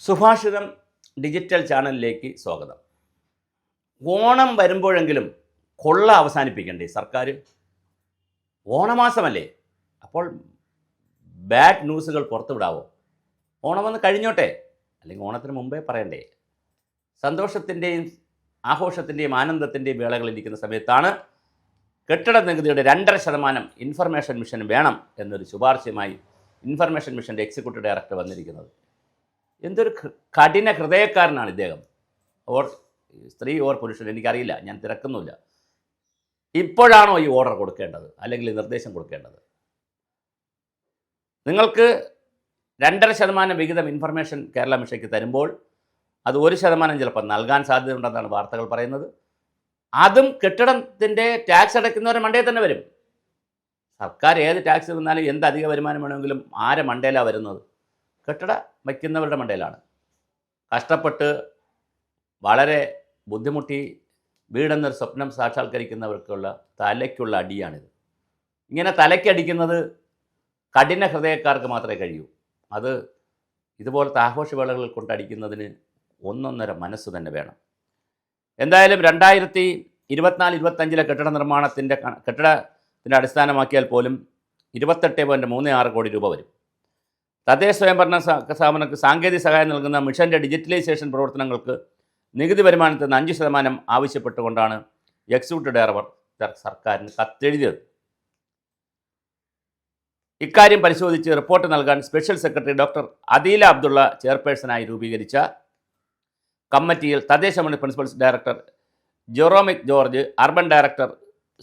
സുഭാഷിതം digital ചാനലിലേക്ക് സ്വാഗതം. ഓണം വരുമ്പോഴെങ്കിലും കൊള്ള അവസാനിപ്പിക്കണ്ടേ സർക്കാർ? ഓണമാസമല്ലേ, അപ്പോൾ ബാഡ് ന്യൂസുകൾ പുറത്തുവിടാവോ? ഓണം വന്ന് കഴിഞ്ഞോട്ടെ, അല്ലെങ്കിൽ ഓണത്തിന് മുമ്പേ പറയണ്ടേ? സന്തോഷത്തിൻ്റെയും ആഘോഷത്തിൻ്റെയും ആനന്ദത്തിൻ്റെയും വേളകളിരിക്കുന്ന സമയത്താണ് കെട്ടിട നികുതിയുടെ 2.5% ഇൻഫർമേഷൻ മിഷൻ വേണം എന്നൊരു ശുപാർശയുമായി ഇൻഫർമേഷൻ മിഷൻ്റെ എക്സിക്യൂട്ടീവ് ഡയറക്ടർ വന്നിരിക്കുന്നത്. എന്തൊരു കഠിന ഹൃദയക്കാരനാണ് ഇദ്ദേഹം. ഓർ സ്ത്രീ ഓർ പുരുഷൻ എനിക്കറിയില്ല, ഞാൻ തിരക്കുന്നില്ല. ഇപ്പോഴാണോ ഈ ഓർഡർ കൊടുക്കേണ്ടത്, അല്ലെങ്കിൽ നിർദ്ദേശം കൊടുക്കേണ്ടത്? നിങ്ങൾക്ക് 2.5% വിഹിതം ഇൻഫർമേഷൻ കേരള മിഷയ്ക്ക് തരുമ്പോൾ അത് 1% ചിലപ്പോൾ നൽകാൻ സാധ്യതയുണ്ടെന്നാണ് വാർത്തകൾ പറയുന്നത്. അതും കെട്ടിടത്തിൻ്റെ ടാക്സ് അടയ്ക്കുന്നവരുടെ മണ്ടയിൽ തന്നെ വരും. സർക്കാർ ഏത് ടാക്സ് തന്നാലും എന്ത് അധിക വരുമാനം വേണമെങ്കിലും ആരെ മണ്ടയിലാണ് വരുന്നത്? കെട്ടിട വയ്ക്കുന്നവരുടെ മണ്ടയിലാണ്. കഷ്ടപ്പെട്ട് വളരെ ബുദ്ധിമുട്ടി വീടെന്നൊരു സ്വപ്നം സാക്ഷാത്കരിക്കുന്നവർക്കുള്ള തലയ്ക്കുള്ള അടിയാണിത്. ഇങ്ങനെ തലയ്ക്കടിക്കുന്നത് കഠിന ഹൃദയക്കാർക്ക് മാത്രമേ കഴിയൂ. അത് ഇതുപോലത്തെ ആഘോഷവേളകൾ കൊണ്ടടിക്കുന്നതിന് ഒന്നൊന്നര മനസ്സ് തന്നെ വേണം. എന്തായാലും 2024-25 കെട്ടിടത്തിൻ്റെ അടിസ്ഥാനമാക്കിയാൽ പോലും 28.36 കോടി രൂപ വരും. തദ്ദേശ സ്വയംഭരണ സ്ഥാപനങ്ങൾക്ക് സാങ്കേതിക സഹായം നൽകുന്ന മിഷൻ്റെ ഡിജിറ്റലൈസേഷൻ പ്രവർത്തനങ്ങൾക്ക് നികുതി വരുമാനത്തിൽ നിന്ന് 5% ആവശ്യപ്പെട്ടുകൊണ്ടാണ് എക്സിക്യൂട്ടീവ് ഡയറക്ടർ സർക്കാരിന് കത്തെഴുതിയത്. ഇക്കാര്യം പരിശോധിച്ച് റിപ്പോർട്ട് നൽകാൻ special secretary doctor Adeela Abdullah ചെയർപേഴ്സണായി രൂപീകരിച്ച കമ്മിറ്റിയിൽ തദ്ദേശ principal director Jeromic George, urban director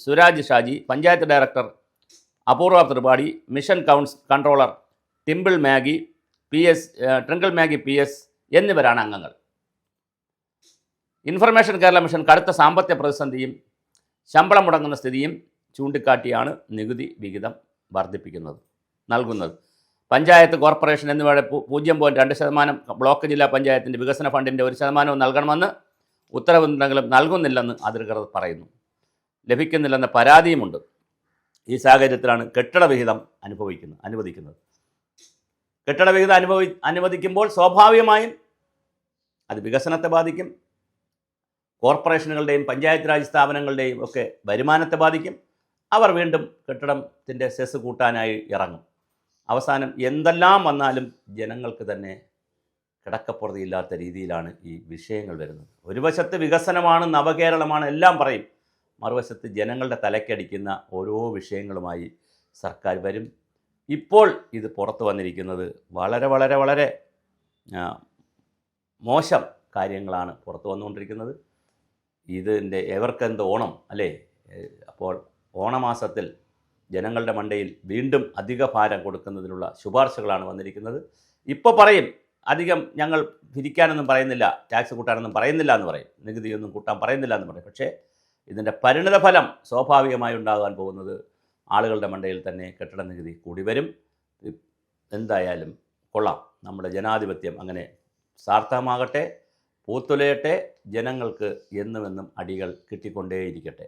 Suraj Shaji, panchayat director Apoorva Tripathi, mission controller Trinkle Magi PS എന്നിവരാണ് അംഗങ്ങൾ. ഇൻഫർമേഷൻ കേരള മിഷൻ കടുത്ത സാമ്പത്തിക പ്രതിസന്ധിയും ശമ്പളം മുടങ്ങുന്ന സ്ഥിതിയും ചൂണ്ടിക്കാട്ടിയാണ് നികുതി വിഹിതം നൽകുന്നത്. പഞ്ചായത്ത്, കോർപ്പറേഷൻ എന്നിവയുടെ 0.2%, ബ്ലോക്ക് ജില്ലാ പഞ്ചായത്തിൻ്റെ വികസന ഫണ്ടിൻ്റെ 1% നൽകണമെന്ന് ഉത്തരവുണ്ടെങ്കിലും നൽകുന്നില്ലെന്ന് അധികൃതർ പറയുന്നു. ലഭിക്കുന്നില്ലെന്ന പരാതിയുമുണ്ട്. ഈ സാഹചര്യത്തിലാണ് കെട്ടിട വിഹിതം അനുവദിക്കുന്നത്. കെട്ടിട വിഹിതം അനുവദിക്കുമ്പോൾ സ്വാഭാവികമായും അത് വികസനത്തെ ബാധിക്കും. കോർപ്പറേഷനുകളുടെയും പഞ്ചായത്ത് രാജ് സ്ഥാപനങ്ങളുടെയും ഒക്കെ വരുമാനത്തെ ബാധിക്കും. അവർ വീണ്ടും കെട്ടിടത്തിൻ്റെ സെസ് കൂട്ടാനായി ഇറങ്ങും. അവസാനം എന്തെല്ലാം വന്നാലും ജനങ്ങൾക്ക് തന്നെ കിടക്കപ്പുറതിയില്ലാത്ത രീതിയിലാണ് ഈ വിഷയങ്ങൾ വരുന്നത്. ഒരു വശത്ത് വികസനമാണ്, നവകേരളമാണ്, എല്ലാം പറയും. മറുവശത്ത് ജനങ്ങളുടെ തലക്കടിക്കുന്ന ഓരോ വിഷയങ്ങളുമായി സർക്കാർ വരും. ഇപ്പോൾ ഇത് പുറത്തു വന്നിരിക്കുന്നത് വളരെ വളരെ വളരെ മോശം കാര്യങ്ങളാണ് പുറത്തു വന്നുകൊണ്ടിരിക്കുന്നത്. ഇതിൻ്റെ എവർക്കെന്ത് ഓണം അല്ലേ? അപ്പോൾ ഓണമാസത്തിൽ ജനങ്ങളുടെ മണ്ടയിൽ വീണ്ടും അധിക ഭാരം കൊടുക്കുന്നതിനുള്ള ശുപാർശകളാണ് വന്നിരിക്കുന്നത്. ഇപ്പോൾ പറയും അധികം ഞങ്ങൾ പിരിക്കാനൊന്നും പറയുന്നില്ല, ടാക്സ് കൂട്ടാനൊന്നും പറയുന്നില്ല എന്ന് പറയും, നികുതിയൊന്നും കൂട്ടാൻ പറയുന്നില്ല എന്ന് പറയും. പക്ഷേ ഇതിൻ്റെ പരിണിതഫലം സ്വാഭാവികമായി ഉണ്ടാകാൻ പോകുന്നത് ആളുകളുടെ മണ്ടയിൽ തന്നെ കെട്ടിട നികുതി കൂടി വരും. എന്തായാലും കൊള്ളാം, നമ്മുടെ ജനാധിപത്യം അങ്ങനെ സാർത്ഥകമാകട്ടെ, പൂത്തുലയട്ടെ, ജനങ്ങൾക്ക് എന്നുമെന്നും അടികൾ കിട്ടിക്കൊണ്ടേയിരിക്കട്ടെ.